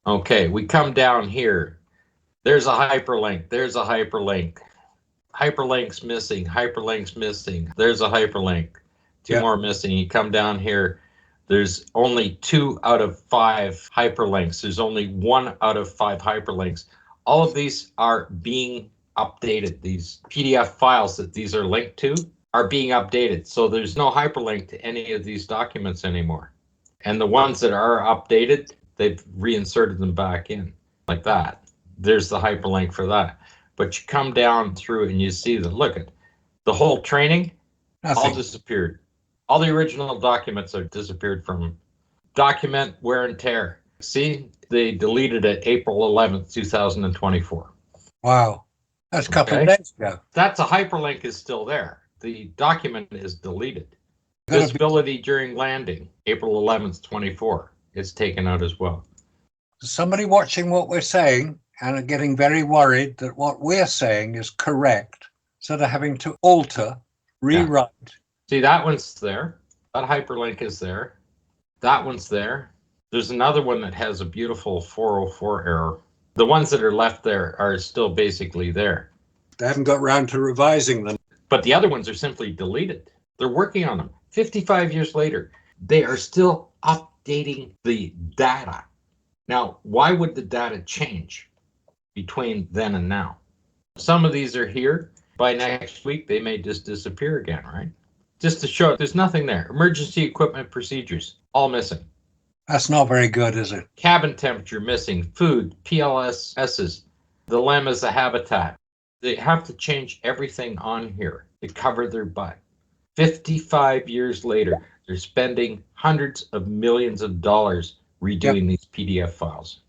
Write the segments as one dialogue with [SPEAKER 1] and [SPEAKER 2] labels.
[SPEAKER 1] Okay, we come down here. There's a hyperlink. There's a hyperlink. Hyperlink's missing. Hyperlink's missing. There's a hyperlink. Two more missing. You come down here. There's only 2 out of 5 hyperlinks. There's only 1 out of 5 hyperlinks. All of these are being updated. These PDF files that these are linked to are being updated. So there's no hyperlink to any of these documents anymore. And the ones that are updated, they've reinserted them back in like that. There's the hyperlink for that. But you come down through and you see that, look at the whole training, all disappeared. All the original documents are disappeared from document wear and tear. See, they deleted it April 11th, 2024.
[SPEAKER 2] Wow. That's a couple of days ago.
[SPEAKER 1] That's a hyperlink is still there. The document is deleted. Visibility during landing, April 11th, 24. It's taken out as well.
[SPEAKER 2] Somebody watching what we're saying and are getting very worried that what we're saying is correct, instead of having to alter, rewrite.
[SPEAKER 1] Yeah. See, that one's there. That hyperlink is there. That one's there. There's another one that has a beautiful 404 error. The ones that are left there are still basically there.
[SPEAKER 2] They haven't got round to revising them.
[SPEAKER 1] But the other ones are simply deleted. They're working on them. 55 years later, they are still updating the data. Now, why would the data change between then and now? Some of these are here. By next week, they may just disappear again, right? Just to show there's nothing there. Emergency equipment procedures, all missing.
[SPEAKER 2] That's not very good, is it?
[SPEAKER 1] Cabin temperature missing. Food, PLSs. The LEM is a habitat. They have to change everything on here to cover their butt. 55 years later, they're spending hundreds of millions of dollars redoing these PDF files.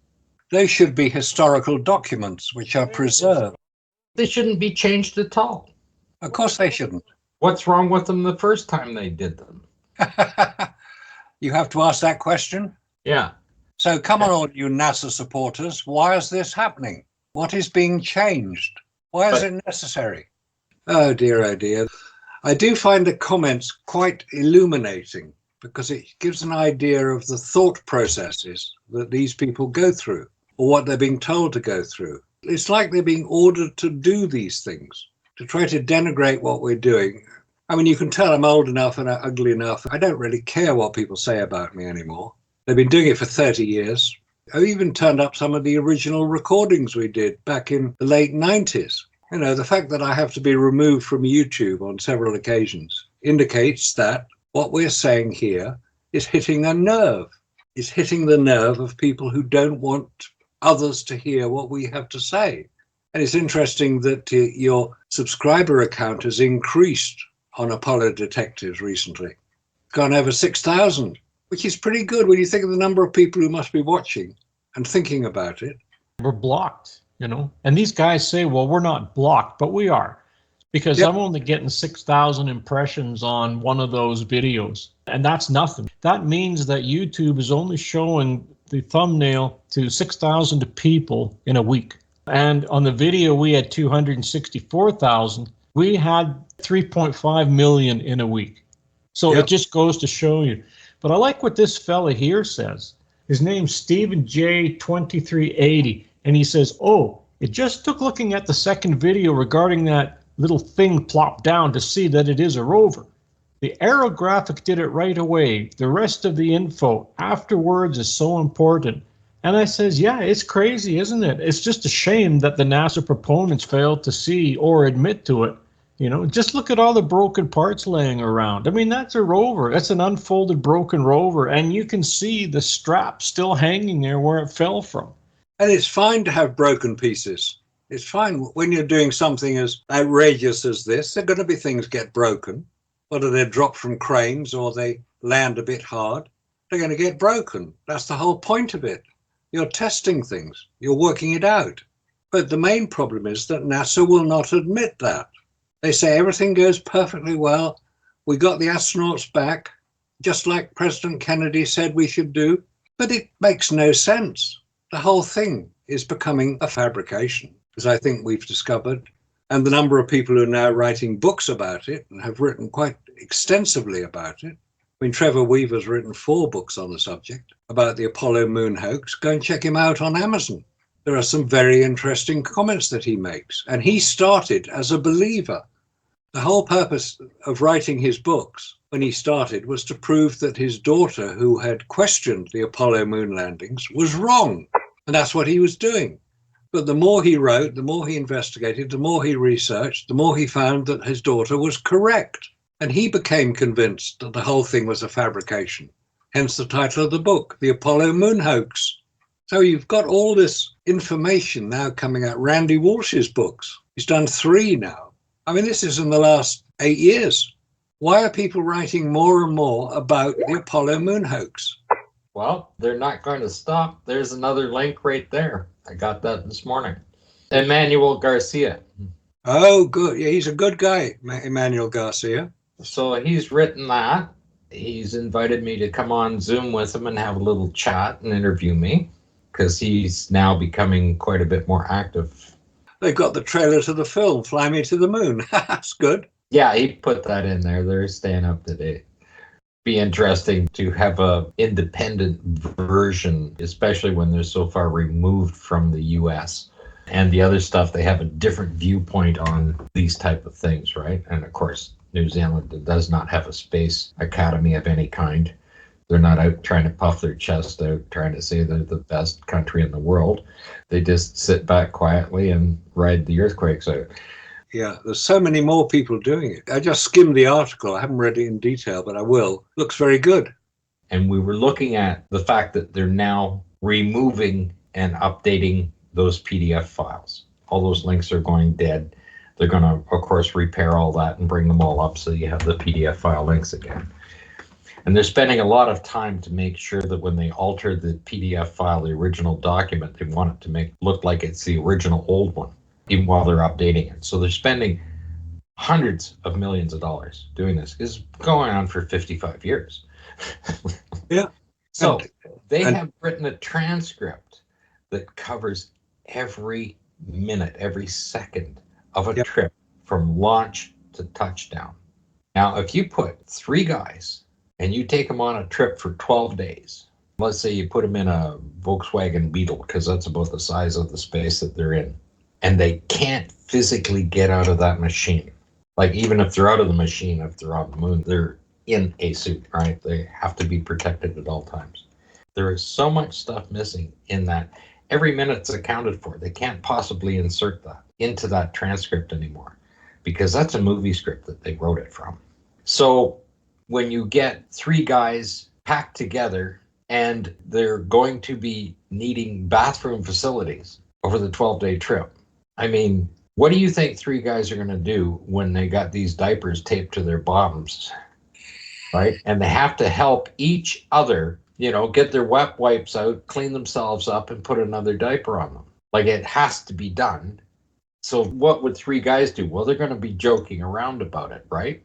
[SPEAKER 2] They should be historical documents which are preserved.
[SPEAKER 1] They shouldn't be changed at all.
[SPEAKER 2] Of course they shouldn't.
[SPEAKER 1] What's wrong with them the first time they did them?
[SPEAKER 2] You have to ask that question?
[SPEAKER 1] Yeah.
[SPEAKER 2] So come on, all you NASA supporters, why is this happening? What is being changed? Why is it necessary? Oh dear. I do find the comments quite illuminating because it gives an idea of the thought processes that these people go through or what they're being told to go through. It's like they're being ordered to do these things, to try to denigrate what we're doing. I mean, you can tell I'm old enough and ugly enough. I don't really care what people say about me anymore. They've been doing it for 30 years. I even turned up some of the original recordings we did back in the late 90s. You know, the fact that I have to be removed from YouTube on several occasions indicates that what we're saying here is hitting a nerve. It's hitting the nerve of people who don't want others to hear what we have to say. And it's interesting that your subscriber account has increased on Apollo Detectives recently. Gone over 6,000, which is pretty good when you think of the number of people who must be watching and thinking about it.
[SPEAKER 3] We're blocked, you know, and these guys say, well, we're not blocked, but we are, because I'm only getting 6,000 impressions on one of those videos, and that's nothing. That means that YouTube is only showing the thumbnail to 6,000 people in a week. And on the video, we had 264,000. We had 3.5 million in a week. So it just goes to show you. But I like what this fella here says. His name's Stephen J. 2380. And he says, oh, it just took looking at the second video regarding that little thing plopped down to see that it is a rover. The aerographic did it right away. The rest of the info afterwards is so important. And I says, yeah, it's crazy, isn't it? It's just a shame that the NASA proponents failed to see or admit to it. You know, just look at all the broken parts laying around. I mean, that's a rover. That's an unfolded broken rover. And you can see the strap still hanging there where it fell from.
[SPEAKER 2] And it's fine to have broken pieces. It's fine when you're doing something as outrageous as this. There are going to be things get broken, whether they're dropped from cranes or they land a bit hard. They're going to get broken. That's the whole point of it. You're testing things. You're working it out. But the main problem is that NASA will not admit that. They say everything goes perfectly well. We got the astronauts back, just like President Kennedy said we should do. But it makes no sense. The whole thing is becoming a fabrication, as I think we've discovered. And the number of people who are now writing books about it and have written quite extensively about it. I mean, Trevor Weaver's written 4 books on the subject. about the Apollo moon hoax, go and check him out on Amazon. There are some very interesting comments that he makes. And he started as a believer. The whole purpose of writing his books when he started was to prove that his daughter, who had questioned the Apollo moon landings, was wrong. And that's what he was doing. But the more he wrote, the more he investigated, the more he researched, the more he found that his daughter was correct. And he became convinced that the whole thing was a fabrication. Hence the title of the book, The Apollo Moon Hoax. So you've got all this information now coming out. Randy Walsh's books. He's done 3 now. I mean, this is in the last 8 years. Why are people writing more and more about the Apollo moon hoax?
[SPEAKER 1] Well, they're not going to stop. There's another link right there. I got that this morning. Emmanuel Garcia.
[SPEAKER 2] Oh, good. Yeah, he's a good guy, Emmanuel Garcia.
[SPEAKER 1] So he's written that. He's invited me to come on Zoom with him and have a little chat and interview me, because he's now becoming quite a bit more active.
[SPEAKER 2] They've got the trailer to the film, Fly Me to the Moon. That's good.
[SPEAKER 1] Yeah, he put that in there. They're staying up to date. Be interesting to have a independent version, especially when they're so far removed from the US. And the other stuff, they have a different viewpoint on these type of things, right? And of course, New Zealand does not have a space academy of any kind. They're not out trying to puff their chest out, trying to say they're the best country in the world. They just sit back quietly and ride the earthquakes out.
[SPEAKER 2] Yeah, there's so many more people doing it. I just skimmed the article. I haven't read it in detail, but I will. Looks very good.
[SPEAKER 1] And we were looking at the fact that they're now removing and updating those PDF files. All those links are going dead. They're going to, of course, repair all that and bring them all up so you have the PDF file links again. And they're spending a lot of time to make sure that when they alter the PDF file, the original document, they want it to look like it's the original old one, even while they're updating it. So they're spending hundreds of millions of dollars doing this. It's going on for 55 years.
[SPEAKER 2] Yeah.
[SPEAKER 1] So they have written a transcript that covers every minute, every second of a trip from launch to touchdown. Now, if you put 3 guys and you take them on a trip for 12 days, let's say you put them in a Volkswagen Beetle, because that's about the size of the space that they're in, and they can't physically get out of that machine. Like, even if they're out of the machine, if they're on the moon, they're in a suit, right? They have to be protected at all times. There is so much stuff missing in that. Every minute's accounted for. They can't possibly insert that into that transcript anymore, because that's a movie script that they wrote it from. So when you get 3 guys packed together and they're going to be needing bathroom facilities over the 12-day trip, I mean, what do you think 3 guys are going to do when they got these diapers taped to their bottoms, right? And they have to help each other, get their wet wipes out, clean themselves up, and put another diaper on them. Like, it has to be done. So what would 3 guys do? Well, they're going to be joking around about it, right?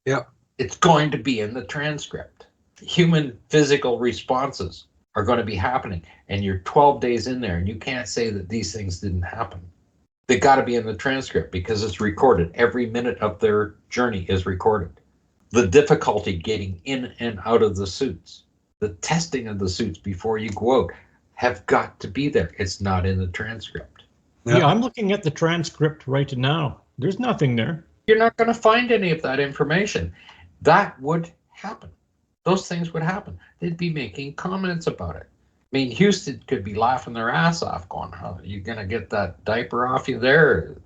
[SPEAKER 2] Yeah.
[SPEAKER 1] It's going to be in the transcript. Human physical responses are going to be happening. And you're 12 days in there, and you can't say that these things didn't happen. They got to be in the transcript because it's recorded. Every minute of their journey is recorded. The difficulty getting in and out of the suits, the testing of the suits before you go out, have got to be there. It's not in the transcript.
[SPEAKER 3] Yeah, I'm looking at the transcript right now. There's nothing there.
[SPEAKER 1] You're not going to find any of that information. That would happen. Those things would happen. They'd be making comments about it. I mean, Houston could be laughing their ass off going, "How are you going to get that diaper off you there?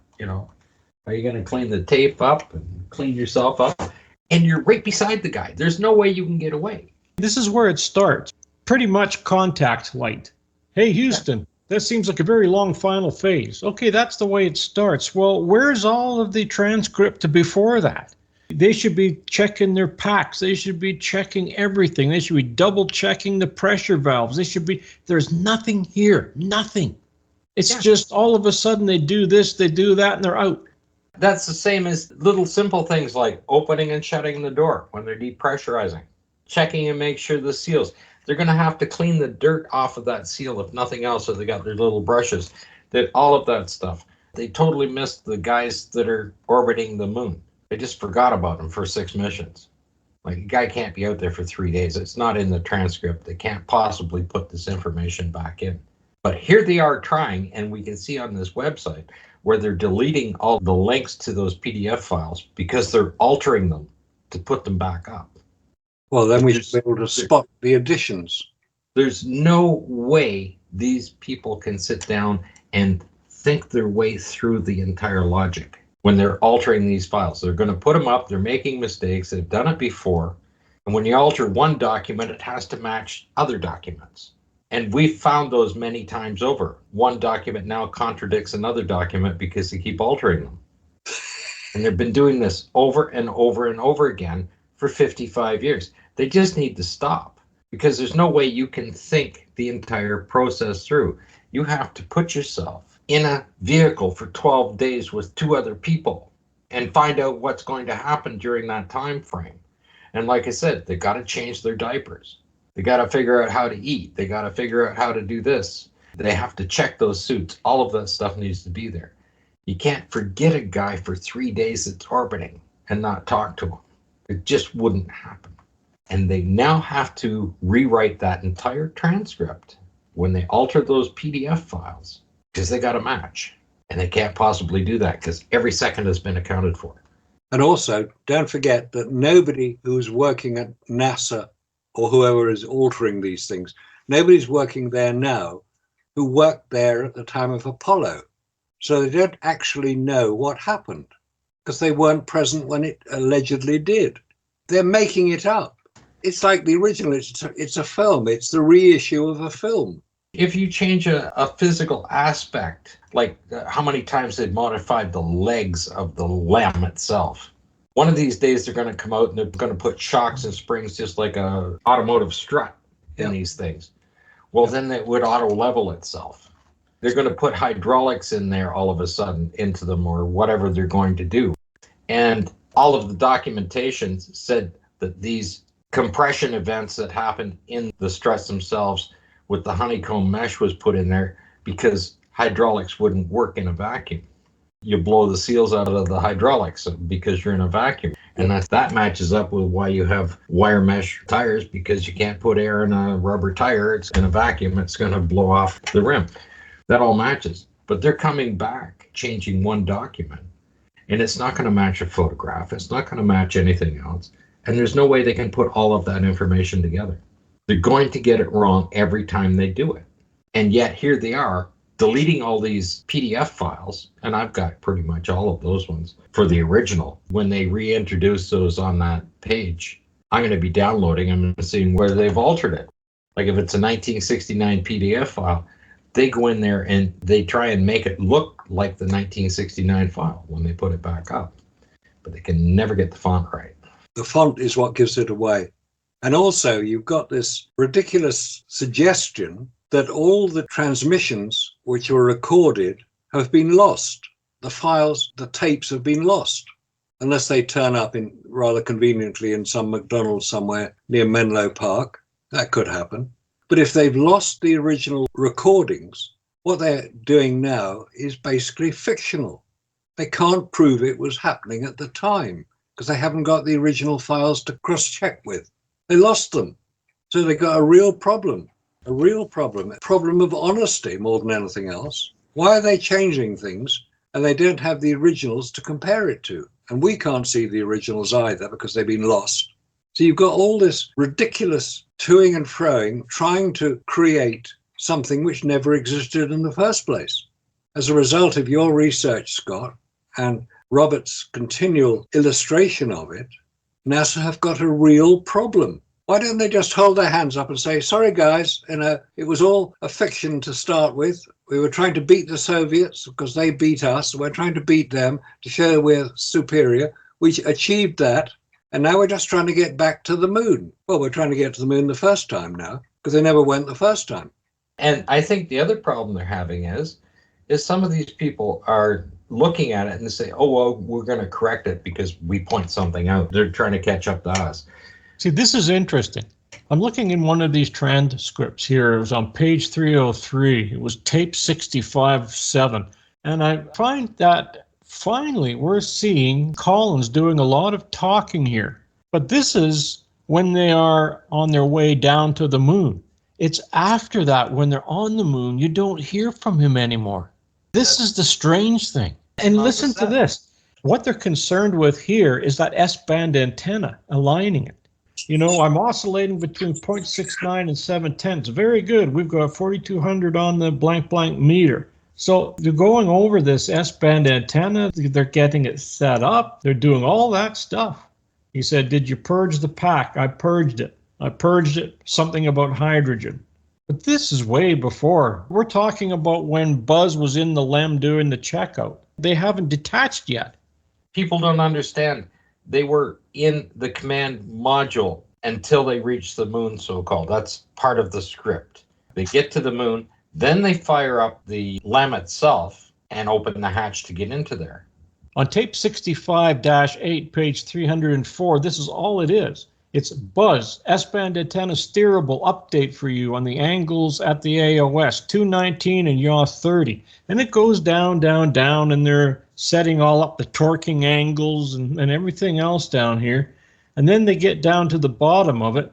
[SPEAKER 1] Are you going to clean the tape up and clean yourself up?" And you're right beside the guy. There's no way you can get away.
[SPEAKER 3] This is where it starts. Pretty much contact light. Hey, Houston, that seems like a very long final phase. Okay, that's the way it starts. Well, where's all of the transcript before that? They should be checking their packs. They should be checking everything. They should be double checking the pressure valves. There's nothing here, nothing. It's just all of a sudden they do this, they do that, and they're out.
[SPEAKER 1] That's the same as little simple things like opening and shutting the door when they're depressurizing, checking and make sure the seals. They're going to have to clean the dirt off of that seal, if nothing else, so they got their little brushes. All of that stuff. They totally missed the guys that are orbiting the moon. They just forgot about them for 6 missions. Like, a guy can't be out there for 3 days. It's not in the transcript. They can't possibly put this information back in. But here they are trying, and we can see on this website where they're deleting all the links to those PDF files because they're altering them to put them back up.
[SPEAKER 2] Well, then we should be able to spot the additions.
[SPEAKER 1] There's no way these people can sit down and think their way through the entire logic when they're altering these files. They're going to put them up. They're making mistakes. They've done it before. And when you alter one document, it has to match other documents. And we've found those many times over. One document now contradicts another document because they keep altering them. And they've been doing this over and over and over again for 55 years. They just need to stop, because there's no way you can think the entire process through. You have to put yourself in a vehicle for 12 days with 2 other people and find out what's going to happen during that time frame. And like I said, they got to change their diapers. They got to figure out how to eat. They got to figure out how to do this. They have to check those suits. All of that stuff needs to be there. You can't forget a guy for 3 days that's orbiting and not talk to him. It just wouldn't happen. And they now have to rewrite that entire transcript when they alter those PDF files, because they got to match. And they can't possibly do that because every second has been accounted for.
[SPEAKER 2] And also, don't forget that nobody who's working at NASA or whoever is altering these things, nobody's working there now who worked there at the time of Apollo. So they don't actually know what happened because they weren't present when it allegedly did. They're making it up. It's like the original. It's a film. It's the reissue of a film.
[SPEAKER 1] If you change a physical aspect, like how many times they've modified the legs of the LM itself. One of these days they're going to come out and they're going to put shocks and springs just like a automotive strut in these things. Well, then it would auto level itself. They're going to put hydraulics in there all of a sudden into them or whatever they're going to do. And all of the documentation said that these compression events that happened in the struts themselves with the honeycomb mesh was put in there because hydraulics wouldn't work in a vacuum. You blow the seals out of the hydraulics because you're in a vacuum. And that matches up with why you have wire mesh tires, because you can't put air in a rubber tire. It's in a vacuum. It's going to blow off the rim. That all matches. But they're coming back, changing one document. And it's not going to match a photograph. It's not going to match anything else. And there's no way they can put all of that information together. They're going to get it wrong every time they do it. And yet here they are, deleting all these PDF files, and I've got pretty much all of those ones for the original. When they reintroduce those on that page, I'm going to be downloading them and seeing where they've altered it. Like if it's a 1969 PDF file, they go in there and they try and make it look like the 1969 file when they put it back up. But they can never get the font right.
[SPEAKER 2] The font is what gives it away. And also, you've got this ridiculous suggestion that all the transmissions which were recorded have been lost. The files, the tapes have been lost, unless they turn up in rather conveniently in some McDonald's somewhere near Menlo Park. That could happen. But if they've lost the original recordings, what they're doing now is basically fictional. They can't prove it was happening at the time because they haven't got the original files to cross-check with. They lost them. So they got a real problem. A problem of honesty more than anything else. Why are they changing things and they don't have the originals to compare it to? And we can't see the originals either because they've been lost. So you've got all this ridiculous toing and froing, trying to create something which never existed in the first place. As a result of your research, Scott, and Robert's continual illustration of it, NASA have got a real problem. Why don't they just hold their hands up and say, sorry, guys, it was all a fiction to start with. We were trying to beat the Soviets because they beat us. We're trying to beat them to show we're superior. We achieved that. And now we're just trying to get back to the moon. Well, we're trying to get to the moon the first time now because they never went the first time.
[SPEAKER 1] And I think the other problem they're having is some of these people are looking at it and say, oh, well, we're going to correct it because we point something out. They're trying to catch up to us.
[SPEAKER 3] See, this is interesting. I'm looking in one of these transcripts here. It was on page 303. It was tape 65-7. And I find that finally we're seeing Collins doing a lot of talking here. But this is when they are on their way down to the moon. It's after that, when they're on the moon, you don't hear from him anymore. This is the strange thing. And listen to this. What they're concerned with here is that S-band antenna, aligning it. You know, I'm oscillating between 0.69 and 7/10. Very good. We've got 4,200 on the blank meter. So they're going over this S-band antenna. They're getting it set up. They're doing all that stuff. He said, did you purge the pack? I purged it. I purged it. Something about hydrogen. But this is way before. We're talking about when Buzz was in the LEM doing the checkout. They haven't detached yet.
[SPEAKER 1] People don't understand. They were in the command module until they reached the moon, so-called. That's part of the script. They get to the moon, then they fire up the LEM itself and open the hatch to get into there.
[SPEAKER 3] On tape 65-8, page 304, this is all it is. It's Buzz, S-band antenna steerable update for you on the angles at the AOS, 219 and yaw 30. And it goes down, down, down, and they're setting all up the torquing angles and everything else down here. And then they get down to the bottom of it,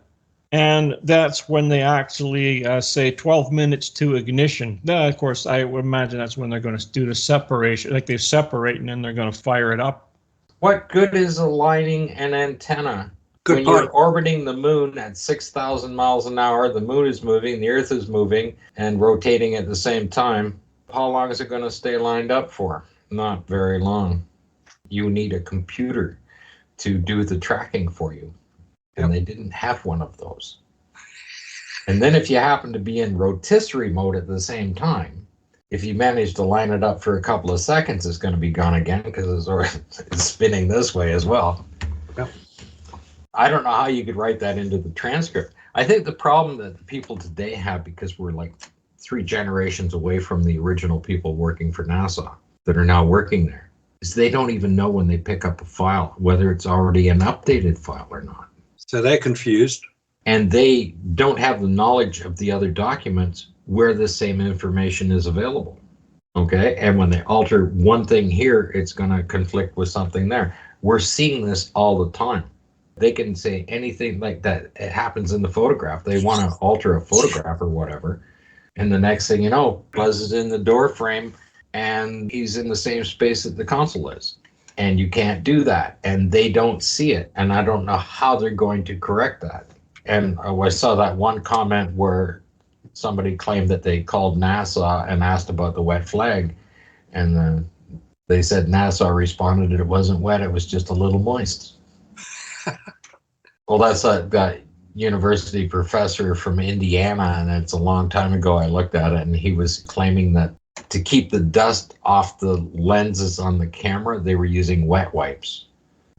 [SPEAKER 3] and that's when they actually say 12 minutes to ignition. Of course, I would imagine that's when they're going to do the separation, like they separate and then they're going to fire it up.
[SPEAKER 1] What good is aligning an antenna? When you're orbiting the moon at 6,000 miles an hour, the moon is moving, the Earth is moving and rotating at the same time. How long is it going to stay lined up for? Not very long. You need a computer to do the tracking for you. And they didn't have one of those. And then if you happen to be in rotisserie mode at the same time, if you manage to line it up for a couple of seconds, it's going to be gone again because it's spinning this way as well. Yep. I don't know how you could write that into the transcript. I think the problem that the people today have, because we're like 3 generations away from the original people working for NASA that are now working there, is they don't even know when they pick up a file, whether it's already an updated file or not.
[SPEAKER 2] So they're confused.
[SPEAKER 1] And they don't have the knowledge of the other documents where the same information is available. Okay, and when they alter one thing here, it's going to conflict with something there. We're seeing this all the time. They can say anything like that. It happens in the photograph. They want to alter a photograph or whatever. And the next thing you know, Buzz is in the door frame and he's in the same space that the console is. And you can't do that. And they don't see it. And I don't know how they're going to correct that. And I saw that one comment where somebody claimed that they called NASA and asked about the wet flag. And then they said NASA responded that it wasn't wet, it was just a little moist. Well, that's that university professor from Indiana, and it's a long time ago I looked at it, and he was claiming that to keep the dust off the lenses on the camera, they were using wet wipes.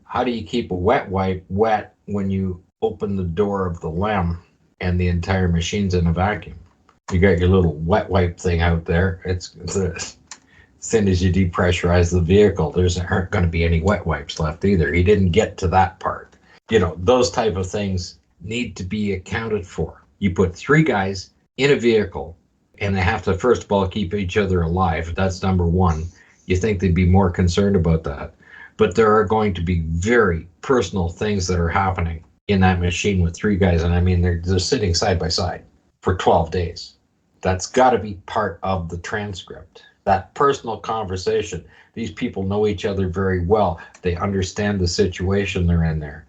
[SPEAKER 1] How do you keep a wet wipe wet when you open the door of the LEM and the entire machine's in a vacuum? You got your little wet wipe thing out there. It's as soon as you depressurize the vehicle, there aren't going to be any wet wipes left either. He didn't get to that part. You know, those type of things need to be accounted for. You put 3 guys in a vehicle and they have to, first of all, keep each other alive. That's number one. You think they'd be more concerned about that. But there are going to be very personal things that are happening in that machine with 3 guys. And I mean, they're sitting side by side for 12 days. That's got to be part of the transcript. That personal conversation. These people know each other very well. They understand the situation they're in there.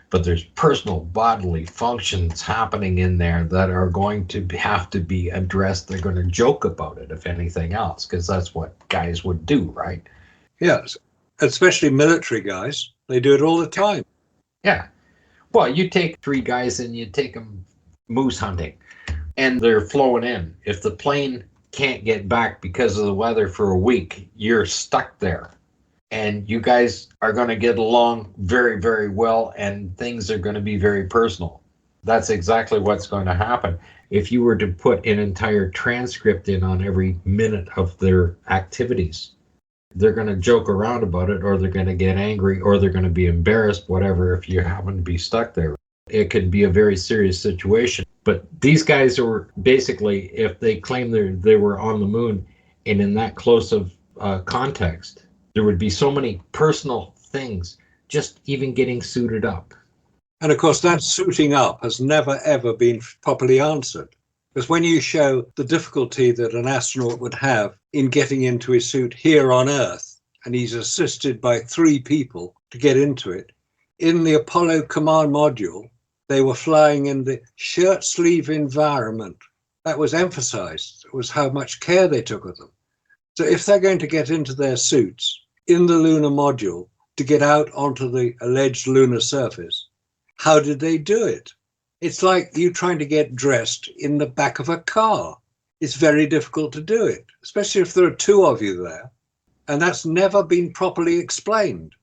[SPEAKER 1] But there's personal bodily functions happening in there that are going to have to be addressed. They're going to joke about it, if anything else, because that's what guys would do, right?
[SPEAKER 2] Yes, especially military guys. They do it all the time.
[SPEAKER 1] Yeah. Well, you take 3 guys and you take them moose hunting, and they're flowing in. If the plane can't get back because of the weather for a week, you're stuck there. And you guys are going to get along very, very well, and things are going to be very personal. That's exactly what's going to happen. If you were to put an entire transcript in on every minute of their activities, they're going to joke around about it, or they're going to get angry, or they're going to be embarrassed, whatever, if you happen to be stuck there. It could be a very serious situation. But these guys are basically, if they claim they were on the moon, and in that close of context, there would be so many personal things, just even getting suited up.
[SPEAKER 2] And of course, that suiting up has never, ever been properly answered. Because when you show the difficulty that an astronaut would have in getting into his suit here on Earth, and he's assisted by 3 people to get into it, in the Apollo command module, they were flying in the shirt sleeve environment. That was emphasized. It was how much care they took of them. So if they're going to get into their suits in the lunar module to get out onto the alleged lunar surface, how did they do it? It's like you trying to get dressed in the back of a car. It's very difficult to do it, especially if there are 2 of you there. And that's never been properly explained.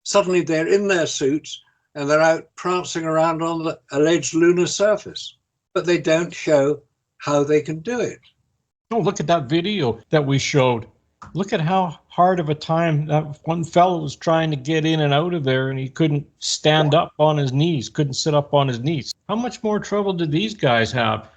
[SPEAKER 2] Suddenly they're in their suits and they're out prancing around on the alleged lunar surface, but they don't show how they can do it.
[SPEAKER 3] Oh, look at that video that we showed. Look at how hard of a time that one fellow was trying to get in and out of there, and he couldn't stand up on his knees, couldn't sit up on his knees. How much more trouble did these guys have?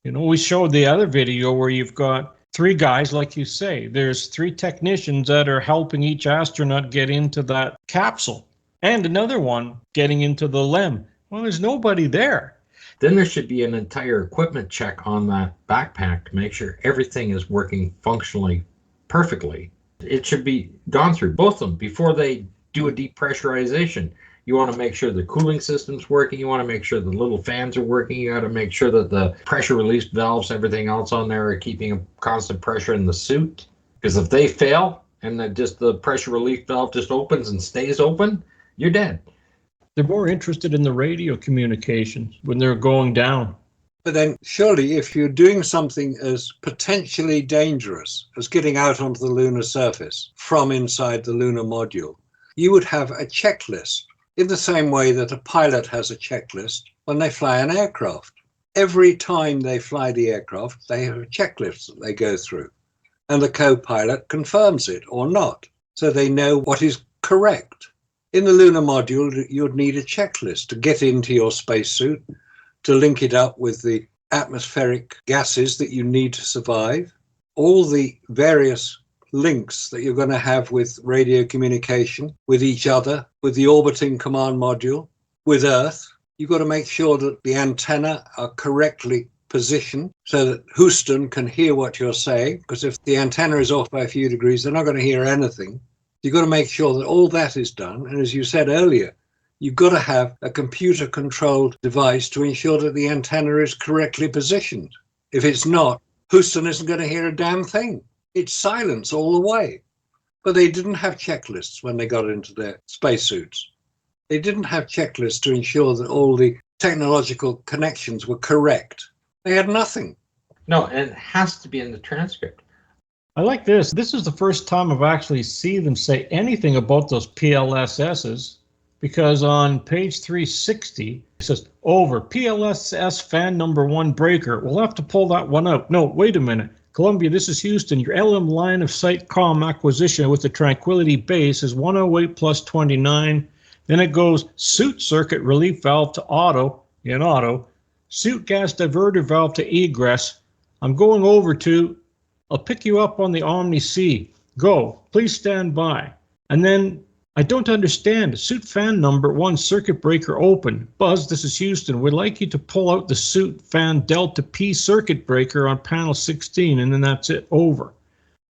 [SPEAKER 3] You know, we showed the other video where you've got 3 guys, like you say. There's 3 technicians that are helping each astronaut get into that capsule, and another one getting into the LEM. Well, there's nobody there.
[SPEAKER 1] Then there should be an entire equipment check on that backpack to make sure everything is working functionally perfectly. It should be gone through, both of them, before they do a depressurization. You want to make sure the cooling system's working. You want to make sure the little fans are working. You got to make sure that the pressure release valves, everything else on there, are keeping a constant pressure in the suit. Because if they fail and the pressure relief valve just opens and stays open, you're dead.
[SPEAKER 3] They're more interested in the radio communications when they're going down.
[SPEAKER 2] But then surely if you're doing something as potentially dangerous as getting out onto the lunar surface from inside the lunar module, you would have a checklist in the same way that a pilot has a checklist when they fly an aircraft. Every time they fly the aircraft, they have a checklist that they go through, and the co-pilot confirms it or not, so they know what is correct. In the lunar module, you'd need a checklist to get into your spacesuit, to link it up with the atmospheric gases that you need to survive, all the various links that you're going to have with radio communication, with each other, with the orbiting command module, with Earth. You've got to make sure that the antenna are correctly positioned so that Houston can hear what you're saying, because if the antenna is off by a few degrees, they're not going to hear anything. You've got to make sure that all that is done. And as you said earlier, you've got to have a computer-controlled device to ensure that the antenna is correctly positioned. If it's not, Houston isn't going to hear a damn thing. It's silence all the way. But they didn't have checklists when they got into their spacesuits. They didn't have checklists to ensure that all the technological connections were correct. They had nothing.
[SPEAKER 1] No, and it has to be in the transcript.
[SPEAKER 3] I like this. This is the first time I've actually seen them say anything about those PLSSs, because on page 360, it says, over, PLSS fan number 1 breaker. We'll have to pull that one out. No, wait a minute. Columbia, this is Houston. Your LM line of sight comm acquisition with the Tranquility base is 108 plus 29. Then it goes suit circuit relief valve to auto, in auto, suit gas diverter valve to egress. I'm going over to, I'll pick you up on the Omni C. Go, please stand by. And then, I don't understand. Suit fan number 1 circuit breaker open. Buzz, this is Houston. We'd like you to pull out the suit fan Delta P circuit breaker on panel 16, and then that's it, over.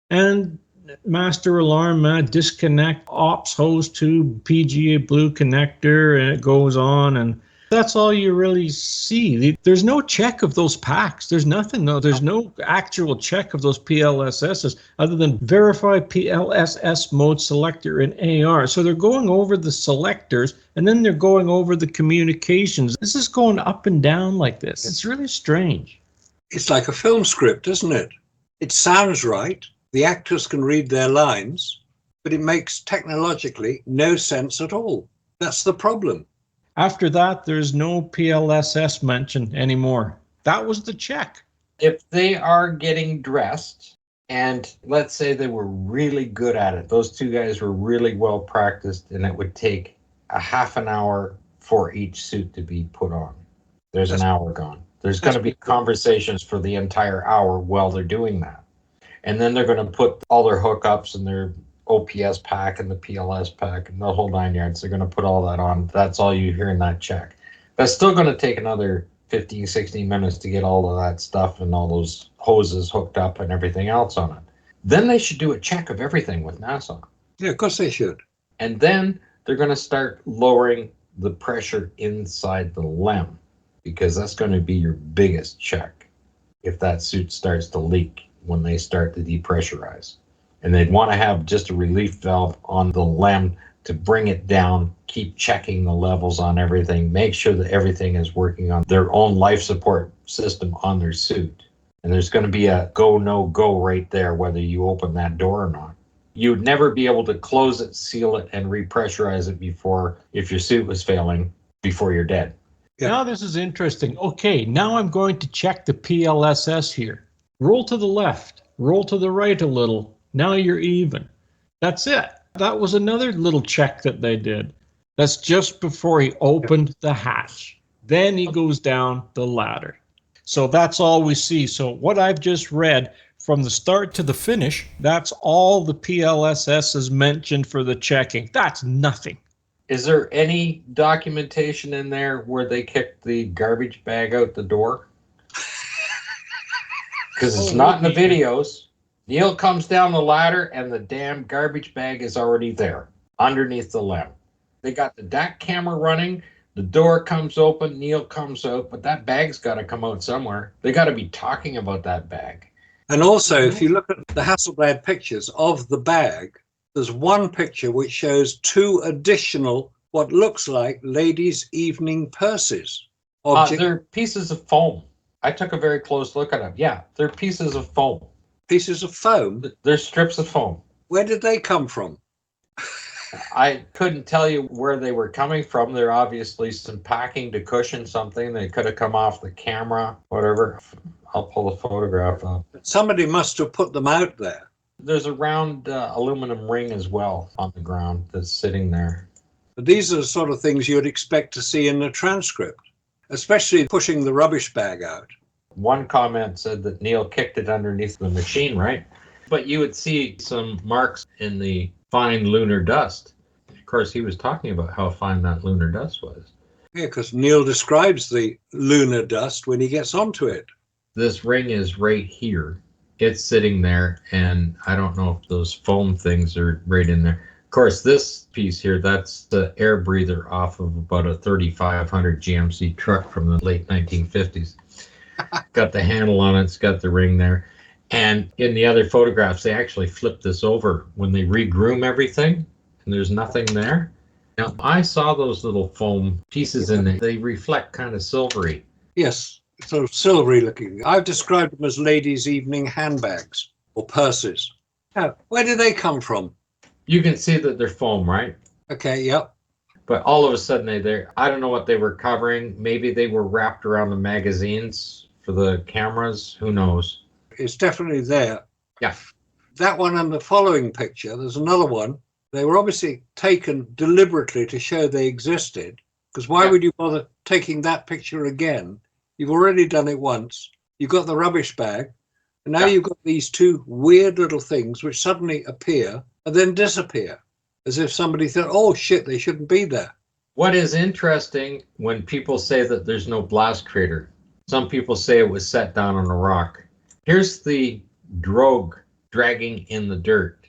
[SPEAKER 3] And master alarm, disconnect, ops hose tube, PGA blue connector, and it goes on, and that's all you really see. There's no check of those packs. There's nothing. No, there's no actual check of those PLSSs other than verify PLSS mode selector in AR. So they're going over the selectors and then they're going over the communications. This is going up and down like this. It's really strange.
[SPEAKER 2] It's like a film script, isn't it? It sounds right. The actors can read their lines, but it makes technologically no sense at all. That's the problem.
[SPEAKER 3] After that, there's no PLSS mention anymore. That was the check.
[SPEAKER 1] If they are getting dressed, and let's say they were really good at it, those 2 guys were really well practiced, and it would take a half an hour for each suit to be put on. There's an hour gone. There's going to be conversations for the entire hour while they're doing that. And then they're going to put all their hookups and their OPS pack and the PLS pack and the whole 9 yards. They're going to put all that on. That's all you hear in that check. That's still going to take another 15, 16 minutes to get all of that stuff and all those hoses hooked up and everything else on it. Then they should do a check of everything with NASA.
[SPEAKER 2] Yeah, of course they should.
[SPEAKER 1] And then they're going to start lowering the pressure inside the LEM, because that's going to be your biggest check if that suit starts to leak when they start to depressurize. And they'd want to have just a relief valve on the LEM to bring it down, keep checking the levels on everything, make sure that everything is working on their own life support system on their suit. And there's going to be a go, no go right there, whether you open that door or not. You'd never be able to close it, seal it, and repressurize it before, if your suit was failing, before you're dead.
[SPEAKER 2] Yeah.
[SPEAKER 3] Now this is interesting. Okay, now I'm going to check the PLSS here. Roll to the left, roll to the right a little. Now you're even. That's it. That was another little check that they did. That's just before he opened the hatch. Then he goes down the ladder. So that's all we see. So what I've just read, from the start to the finish, that's all the PLSS is mentioned for the checking. That's nothing.
[SPEAKER 1] Is there any documentation in there where they kicked the garbage bag out the door? Because it's not in the videos. Neil comes down the ladder and the damn garbage bag is already there underneath the LEM. They got the DAC camera running. The door comes open. Neil comes out, but that bag's got to come out somewhere. They got to be talking about that bag.
[SPEAKER 2] And also, if you look at the Hasselblad pictures of the bag, there's one picture which shows two additional, what looks like ladies' evening purses.
[SPEAKER 1] They're pieces of foam. I took a very close look at them. Yeah, they're pieces of foam.
[SPEAKER 2] Pieces of foam?
[SPEAKER 1] They're strips of foam.
[SPEAKER 2] Where did they come from?
[SPEAKER 1] I couldn't tell you where they were coming from. They're obviously some packing to cushion something. They could have come off the camera, whatever. I'll pull a photograph up.
[SPEAKER 2] Somebody must have put them out there.
[SPEAKER 1] There's a round aluminum ring as well on the ground that's sitting there.
[SPEAKER 2] But these are the sort of things you'd expect to see in the transcript, especially pushing the rubbish bag out.
[SPEAKER 1] One comment said that Neil kicked it underneath the machine, right? But you would see some marks in the fine lunar dust. Of course, he was talking about how fine that lunar dust was.
[SPEAKER 2] Yeah, because Neil describes the lunar dust when he gets onto it.
[SPEAKER 1] This ring is right here. It's sitting there, and I don't know if those foam things are right in there. Of course, this piece here, that's the air breather off of about a 3500 GMC truck from the late 1950s. Got the handle on it, it's got the ring there. And in the other photographs, they actually flip this over when they regroom everything, and there's nothing there. Now, I saw those little foam pieces in there. They reflect kind of silvery.
[SPEAKER 2] Yes, sort of silvery looking. I've described them as ladies' evening handbags or purses. Now, where do they come from?
[SPEAKER 1] You can see that they're foam, right?
[SPEAKER 2] Okay, yep.
[SPEAKER 1] But all of a sudden, I don't know what they were covering. Maybe they were wrapped around the magazines for the cameras. Who knows?
[SPEAKER 2] It's definitely there.
[SPEAKER 1] Yeah.
[SPEAKER 2] That one and the following picture, there's another one. They were obviously taken deliberately to show they existed, because why would you bother taking that picture again? You've already done it once. You've got the rubbish bag, and now you've got these two weird little things which suddenly appear and then disappear, as if somebody thought, oh shit, they shouldn't be there.
[SPEAKER 1] What is interesting when people say that there's no blast crater, some people say it was set down on a rock. Here's the drogue dragging in the dirt.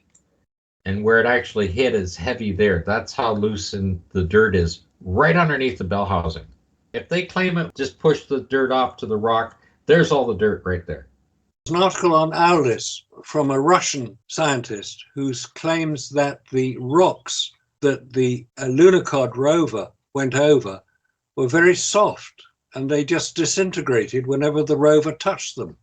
[SPEAKER 1] And where it actually hit is heavy there. That's how loose in the dirt is, right underneath the bell housing. If they claim it just pushed the dirt off to the rock, there's all the dirt right there.
[SPEAKER 2] There's an article on Aulis from a Russian scientist who claims that the rocks that the Lunokhod rover went over were very soft and they just disintegrated whenever the rover touched them.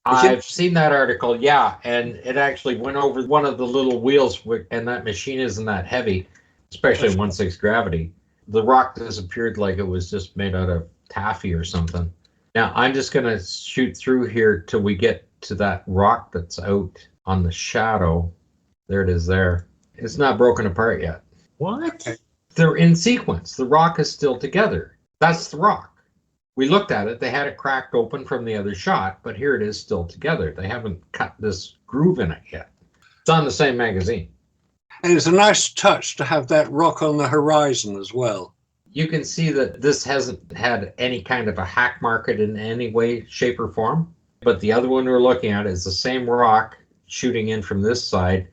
[SPEAKER 1] I've seen that article, yeah, and it actually went over one of the little wheels, and that machine isn't that heavy, especially 1/6 gravity. The rock disappeared like it was just made out of taffy or something. Now, I'm just going to shoot through here till we get to that rock that's out on the shadow. There it is there. It's not broken apart yet.
[SPEAKER 3] What?
[SPEAKER 1] They're in sequence. The rock is still together. That's the rock. We looked at it. They had it cracked open from the other shot, but here it is still together. They haven't cut this groove in it yet. It's on the same magazine.
[SPEAKER 2] And it's a nice touch to have that rock on the horizon as well.
[SPEAKER 1] You can see that this hasn't had any kind of a hack market in any way, shape, or form. But the other one we're looking at is the same rock shooting in from this side,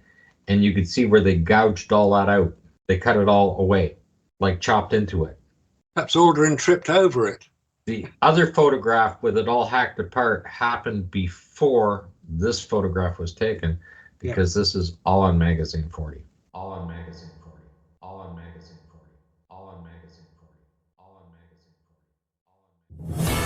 [SPEAKER 1] and you can see where they gouged all that out. They cut it all away, like chopped into it.
[SPEAKER 2] Perhaps Aldrin tripped over it.
[SPEAKER 1] The other photograph with it all hacked apart happened before this photograph was taken, because this is all on magazine 40. All on magazine 40. All on magazine 40. All on magazine 40. All on magazine 40. All on magazine 40.